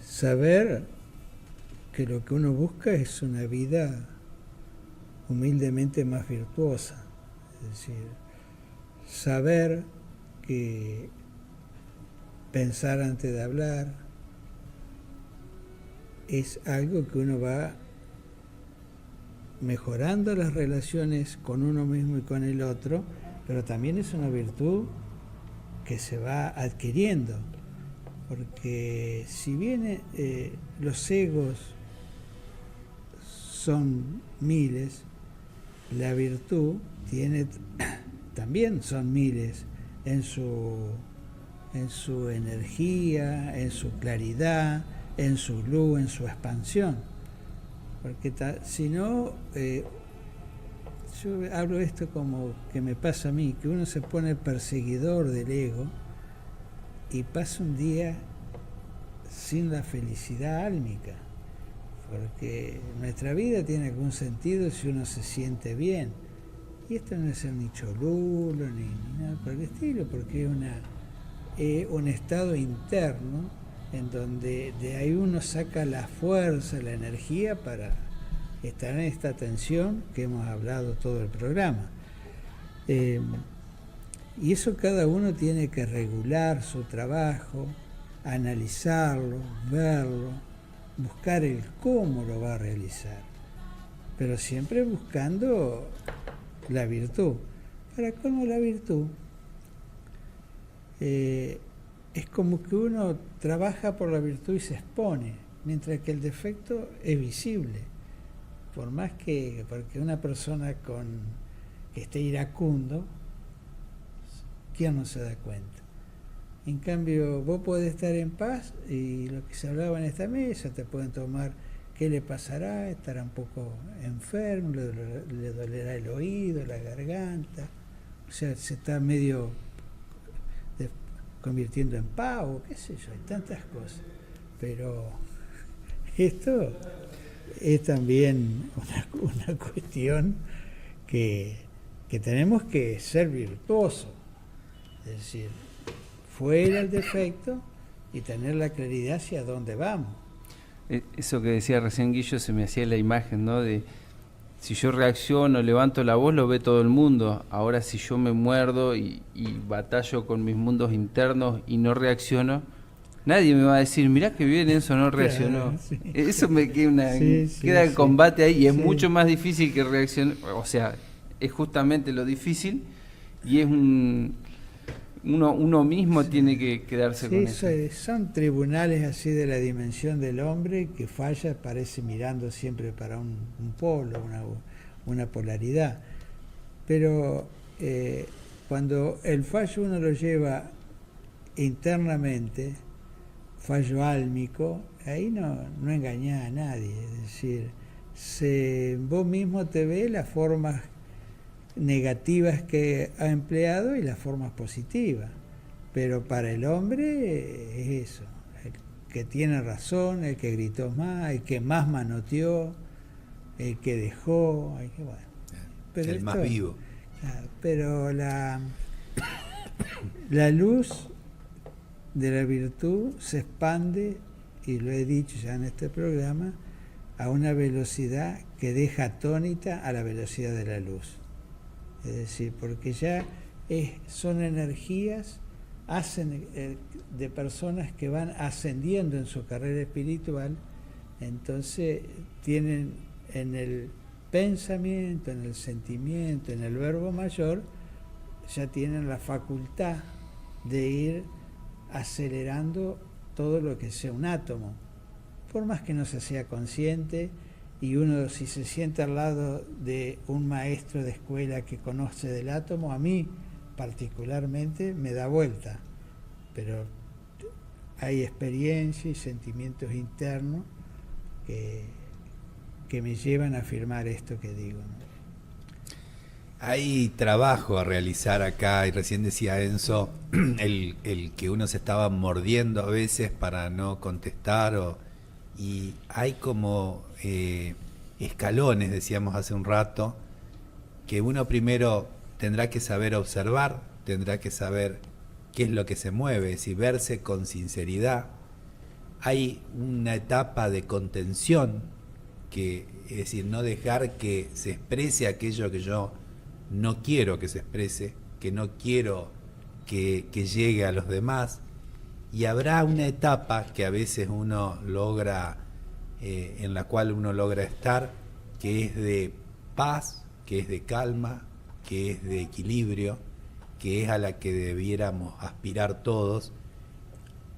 Saber que lo que uno busca es una vida humildemente más virtuosa. Es decir, saber que pensar antes de hablar es algo que uno va mejorando las relaciones con uno mismo y con el otro, pero también es una virtud que se va adquiriendo, porque si bien los egos son miles, la virtud también son miles en su energía, en su claridad, en su luz, en su expansión. Porque si no, yo hablo esto como que me pasa a mí, que uno se pone perseguidor del ego y pasa un día sin la felicidad álmica, porque nuestra vida tiene algún sentido si uno se siente bien. Y esto no es ser ni cholulo ni nada por el estilo, porque es un estado interno en donde de ahí uno saca la fuerza, la energía para estar en esta tensión que hemos hablado todo el programa. Y eso cada uno tiene que regular su trabajo, analizarlo, verlo, buscar el cómo lo va a realizar, pero siempre buscando la virtud. Para cómo la virtud es como que uno trabaja por la virtud y se expone, mientras que el defecto es visible. Por más que, porque una persona que esté iracundo, ¿quién no se da cuenta? En cambio, vos podés estar en paz y lo que se hablaba en esta mesa, te pueden tomar qué le pasará, estará un poco enfermo, le dolerá el oído, la garganta, o sea, se está medio convirtiendo en pavo, qué sé yo, hay tantas cosas. Pero esto es también una cuestión que tenemos que ser virtuosos, es decir, fuera el defecto y tener la claridad hacia dónde vamos. Eso que decía recién Guillo, se me hacía la imagen, ¿no? De si yo reacciono, levanto la voz, lo ve todo el mundo. Ahora si yo me muerdo y batallo con mis mundos internos y no reacciono, nadie me va a decir, mirá que bien eso no reaccionó. Claro, sí. Eso me queda, queda el combate ahí y es mucho más difícil que reaccionar. O sea, es justamente lo difícil y es uno mismo tiene que quedarse con eso. Son tribunales así de la dimensión del hombre que falla, parece mirando siempre para un polo, una polaridad. Pero cuando el fallo uno lo lleva internamente, fallo álmico, ahí no engañás a nadie. Es decir, vos mismo te ves las formas negativas que ha empleado y las formas positivas, pero para el hombre es eso, el que tiene razón, el que gritó más, el que más manoteó, el que dejó, pero el más vivo. Claro, pero la luz de la virtud se expande, y lo he dicho ya en este programa, a una velocidad que deja atónita a la velocidad de la luz. Es decir, porque ya son energías de personas que van ascendiendo en su carrera espiritual, entonces tienen en el pensamiento, en el sentimiento, en el verbo mayor, ya tienen la facultad de ir acelerando todo lo que sea un átomo, por más que no se sea consciente. Y uno, si se siente al lado de un maestro de escuela que conoce del átomo, a mí particularmente me da vuelta, pero hay experiencia y sentimientos internos que me llevan a afirmar esto que digo, ¿no? Hay trabajo a realizar acá, y recién decía Enzo, el que uno se estaba mordiendo a veces para no contestar, y hay como escalones, decíamos hace un rato, que uno primero tendrá que saber observar, tendrá que saber qué es lo que se mueve, si verse con sinceridad. Hay una etapa de contención, es decir, no dejar que se exprese aquello que yo no quiero que se exprese, que no quiero que llegue a los demás. Y habrá una etapa que a veces uno logra, en la cual uno logra estar, que es de paz, que es de calma, que es de equilibrio, que es a la que debiéramos aspirar todos,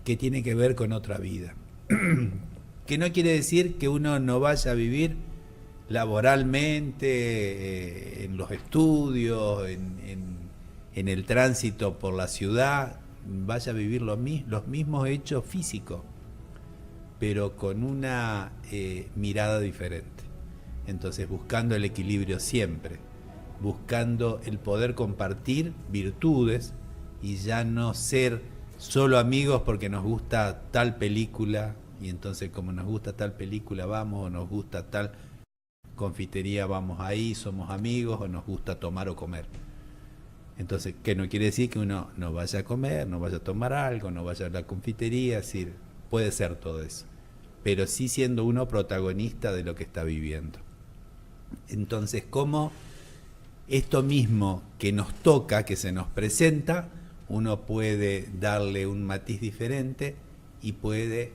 que tiene que ver con otra vida. Que no quiere decir que uno no vaya a vivir laboralmente, en los estudios, en el tránsito por la ciudad, vaya a vivir los mismos hechos físicos, pero con una mirada diferente. Entonces, buscando el equilibrio siempre, buscando el poder compartir virtudes y ya no ser solo amigos porque nos gusta tal película, y entonces como nos gusta tal película vamos, o nos gusta tal confitería vamos ahí, somos amigos, o nos gusta tomar o comer. Entonces, que no quiere decir que uno no vaya a comer, no vaya a tomar algo, no vaya a la confitería, es decir, puede ser todo eso, pero sí siendo uno protagonista de lo que está viviendo. Entonces, ¿cómo esto mismo que nos toca, que se nos presenta, uno puede darle un matiz diferente y puede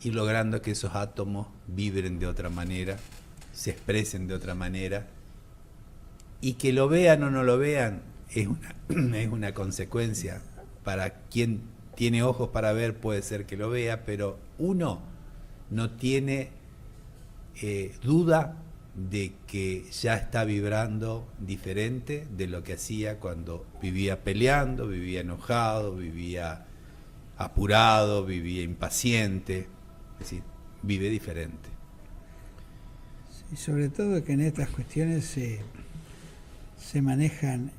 ir logrando que esos átomos vibren de otra manera, se expresen de otra manera, y que lo vean o no lo vean es una consecuencia. Para quien tiene ojos para ver puede ser que lo vea, pero uno no tiene duda de que ya está vibrando diferente de lo que hacía cuando vivía peleando, vivía enojado, vivía apurado, vivía impaciente. Es decir, vive diferente. Y sobre todo que en estas cuestiones se manejan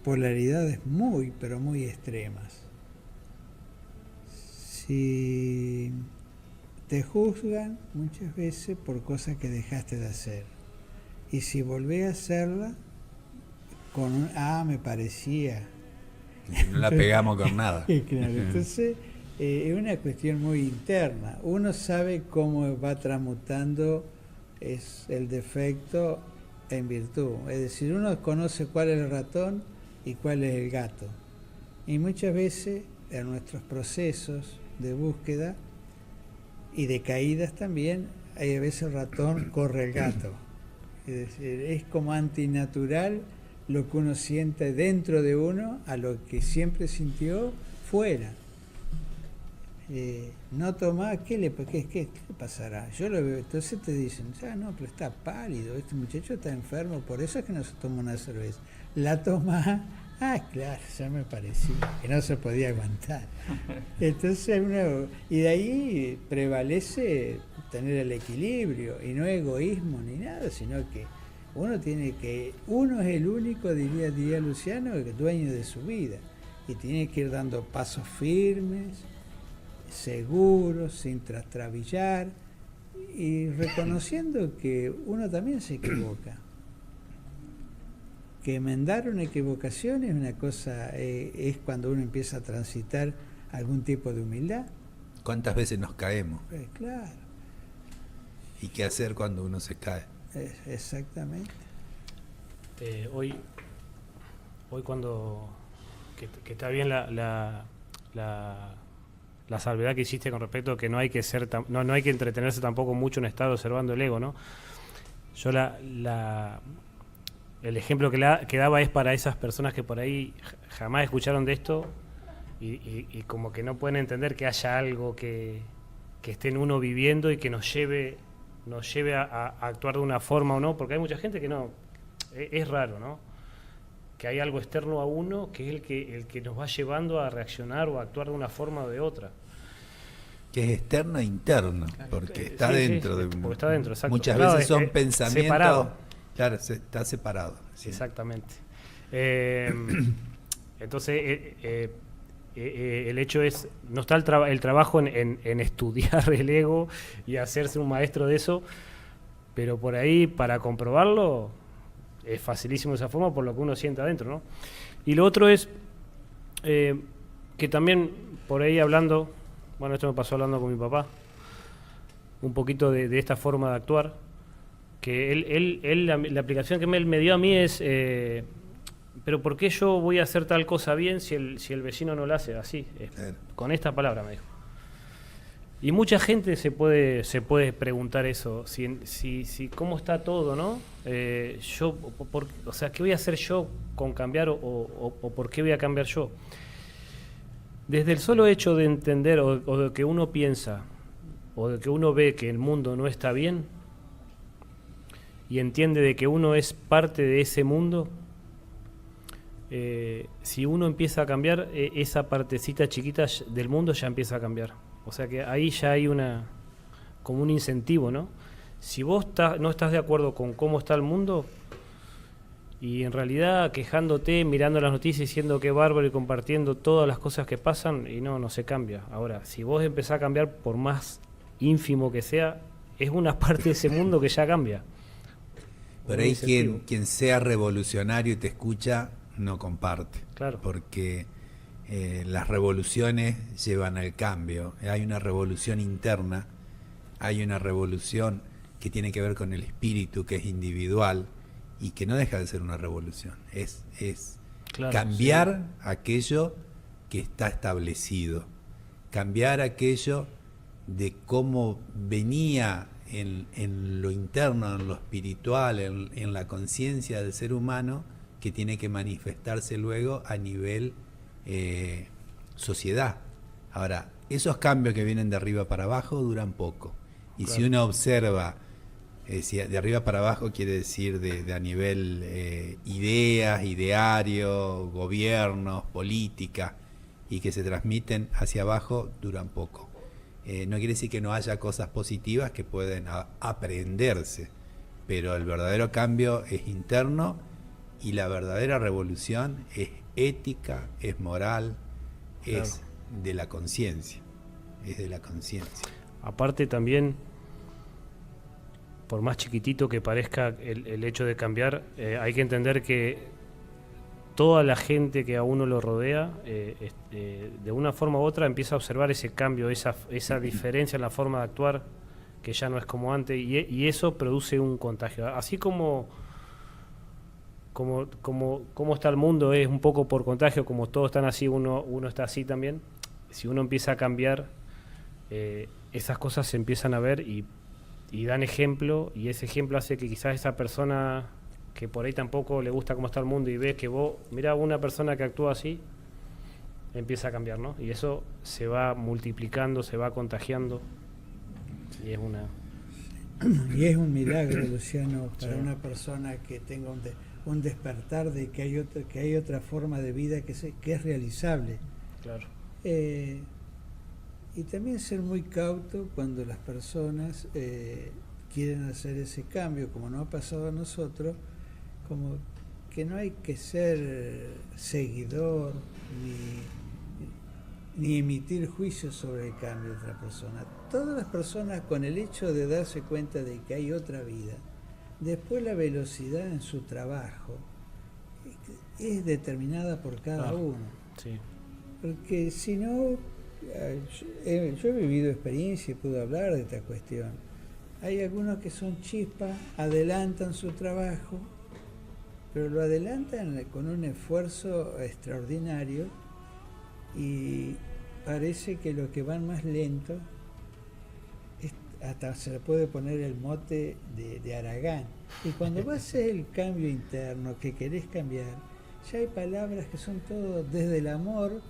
polaridades muy, pero muy extremas. Si te juzgan muchas veces por cosas que dejaste de hacer, y si volvés a hacerla con un me parecía, no la pegamos con nada. Claro, entonces es una cuestión muy interna. Uno sabe cómo va transmutando el defecto en virtud. Es decir, uno conoce cuál es el ratón y cuál es el gato. Y muchas veces en nuestros procesos de búsqueda y de caídas también, hay a veces el ratón corre el gato. Es decir, es como antinatural lo que uno siente dentro de uno a lo que siempre sintió fuera. No tomás, ¿qué le pasará? Yo lo veo, entonces te dicen, no, pero está pálido, este muchacho está enfermo, por eso es que no se toma una cerveza. La tomás, claro, ya me parecía, que no se podía aguantar. Entonces y de ahí prevalece tener el equilibrio, y no egoísmo ni nada, sino que uno es el único, diría Luciano, que es dueño de su vida, y tiene que ir dando pasos firmes, seguros, sin trastrabillar, y reconociendo que uno también se equivoca. Que enmendar una equivocación es una cosa, es cuando uno empieza a transitar algún tipo de humildad. ¿Cuántas veces nos caemos? Claro. ¿Y qué hacer cuando uno se cae? Exactamente. Hoy cuando que está bien la salvedad que hiciste con respecto a que no hay que ser no hay que entretenerse tampoco mucho en estar observando el ego, ¿no? Yo el ejemplo que daba es para esas personas que por ahí jamás escucharon de esto y como que no pueden entender que haya algo que esté en uno viviendo y que nos lleve a actuar de una forma o no, porque hay mucha gente que no, es raro, ¿no? Que hay algo externo a uno que es el que nos va llevando a reaccionar o a actuar de una forma o de otra. Que es externo e interno, porque está dentro de uno. Porque está dentro, exacto. Muchas veces son pensamientos separado. Claro, está separado. Sí. Exactamente. Entonces, el hecho es, no está el trabajo en estudiar el ego y hacerse un maestro de eso, pero por ahí, para comprobarlo, es facilísimo de esa forma por lo que uno siente adentro, ¿no? Y lo otro es que también, por ahí hablando, bueno, esto me pasó hablando con mi papá, un poquito de esta forma de actuar, que la aplicación que él me dio a mí es, pero ¿por qué yo voy a hacer tal cosa bien si el vecino no lo hace así? Claro. Con esta palabra me dijo. Y mucha gente se puede preguntar eso, si cómo está todo, ¿no? O sea, ¿qué voy a hacer yo con cambiar o por qué voy a cambiar yo? Desde el solo hecho de entender o de que uno piensa o de que uno ve que el mundo no está bien y entiende de que uno es parte de ese mundo, si uno empieza a cambiar, esa partecita chiquita del mundo ya empieza a cambiar. O sea que ahí ya hay como un incentivo, ¿no? Si vos no estás de acuerdo con cómo está el mundo y en realidad quejándote, mirando las noticias, diciendo que bárbaro y compartiendo todas las cosas que pasan, y no se cambia. Ahora, si vos empezás a cambiar, por más ínfimo que sea, es una parte de ese mundo que ya cambia. Por ahí quien sea revolucionario y te escucha, no comparte. Claro. Porque las revoluciones llevan al cambio. Hay una revolución interna, hay una revolución que tiene que ver con el espíritu, que es individual y que no deja de ser una revolución. Es Claro, cambiar sí. aquello que está establecido, cambiar aquello de cómo venía en lo interno, en lo espiritual, en la conciencia del ser humano, que tiene que manifestarse luego a nivel sociedad. Ahora, esos cambios que vienen de arriba para abajo duran poco. Y Claro. si uno observa, si de arriba para abajo quiere decir de a nivel ideas, idearios, gobiernos, política, y que se transmiten hacia abajo, duran poco. No quiere decir que no haya cosas positivas que pueden aprenderse, pero el verdadero cambio es interno y la verdadera revolución es ética, es moral, Claro. es de la conciencia, es de la conciencia. Aparte también, por más chiquitito que parezca el hecho de cambiar, hay que entender que toda la gente que a uno lo rodea, de una forma u otra empieza a observar ese cambio, esa diferencia en la forma de actuar, que ya no es como antes, y eso produce un contagio. Así como está el mundo, es un poco por contagio, como todos están así, uno está así también. Si uno empieza a cambiar, esas cosas se empiezan a ver y dan ejemplo, y ese ejemplo hace que quizás esa persona que por ahí tampoco le gusta cómo está el mundo y ve que vos, mira, una persona que actúa así, empieza a cambiar, ¿no? Y eso se va multiplicando, se va contagiando, y es Y es un milagro, Luciano, para Sí. una persona que tenga un despertar de que hay otra forma de vida que es realizable. claro. Y también ser muy cauto cuando las personas quieren hacer ese cambio, como nos ha pasado a nosotros, como que no hay que ser seguidor ni emitir juicios sobre el cambio de otra persona. Todas las personas, con el hecho de darse cuenta de que hay otra vida, después la velocidad en su trabajo es determinada por cada uno. Sí. Porque si no, yo he vivido experiencia y puedo hablar de esta cuestión. Hay algunos que son chispas, adelantan su trabajo, pero lo adelantan con un esfuerzo extraordinario y parece que los que van más lento, hasta se le puede poner el mote de Aragán. Y cuando vas a hacer el cambio interno que querés cambiar, ya hay palabras que son todo desde el amor.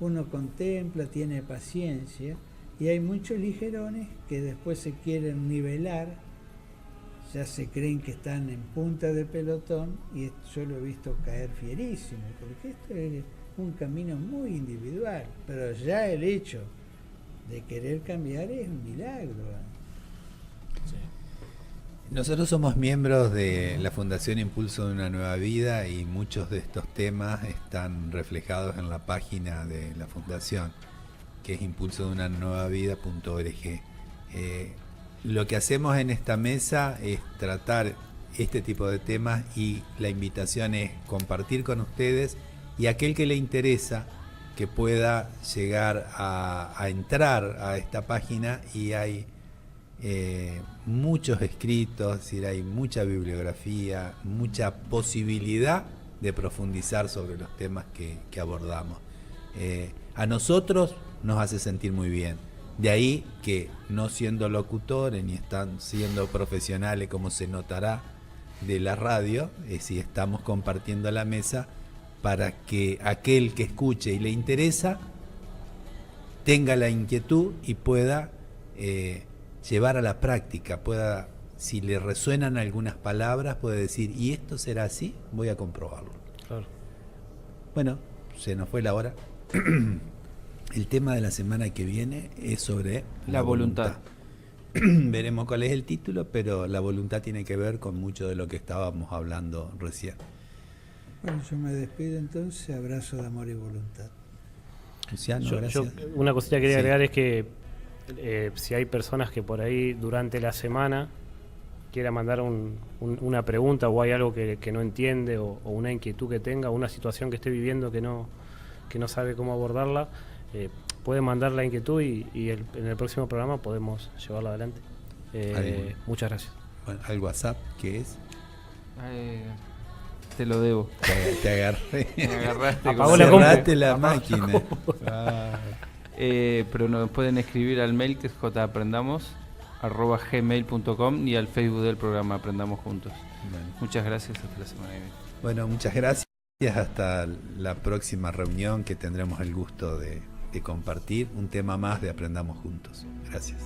Uno contempla, tiene paciencia, y hay muchos ligerones que después se quieren nivelar, ya se creen que están en punta de pelotón, y yo lo he visto caer fierísimo, porque esto es un camino muy individual, pero ya el hecho de querer cambiar es un milagro. Nosotros somos miembros de la Fundación Impulso de una Nueva Vida y muchos de estos temas están reflejados en la página de la Fundación, que es impulsodeunanonuevavida.org. Lo que hacemos en esta mesa es tratar este tipo de temas y la invitación es compartir con ustedes y aquel que le interesa que pueda llegar a entrar a esta página y hay muchos escritos, es decir, hay mucha bibliografía, mucha posibilidad de profundizar sobre los temas que abordamos. A nosotros nos hace sentir muy bien. De ahí que, no siendo locutores ni están siendo profesionales, como se notará de la radio, si estamos compartiendo la mesa para que aquel que escuche y le interesa tenga la inquietud y pueda llevar a la práctica, pueda, si le resuenan algunas palabras, puede decir, ¿y esto será así? Voy a comprobarlo. Claro. Bueno, se nos fue la hora. El tema de la semana que viene es sobre La voluntad. Veremos cuál es el título, pero la voluntad tiene que ver con mucho de lo que estábamos hablando recién. Bueno, yo me despido entonces, abrazo de amor y voluntad. Luciano, Yo, gracias. una cosita que quería Sí. agregar es que si hay personas que por ahí durante la semana quiera mandar una pregunta o hay algo que no entiende o una inquietud que tenga, una situación que esté viviendo que no sabe cómo abordarla, puede mandar la inquietud y en el próximo programa podemos llevarla adelante. Muchas gracias. Bueno, al WhatsApp, ¿qué es? Te lo debo. Te agarré. Me agarraste. Apagó con- la compu. Cerraste la máquina. Ah. Pero nos pueden escribir al mail que es japrendamos@gmail.com y al Facebook del programa Aprendamos Juntos. Bueno. Muchas gracias, hasta la semana que viene. Bueno, muchas gracias. Hasta la próxima reunión que tendremos el gusto de compartir un tema más de Aprendamos Juntos. Gracias.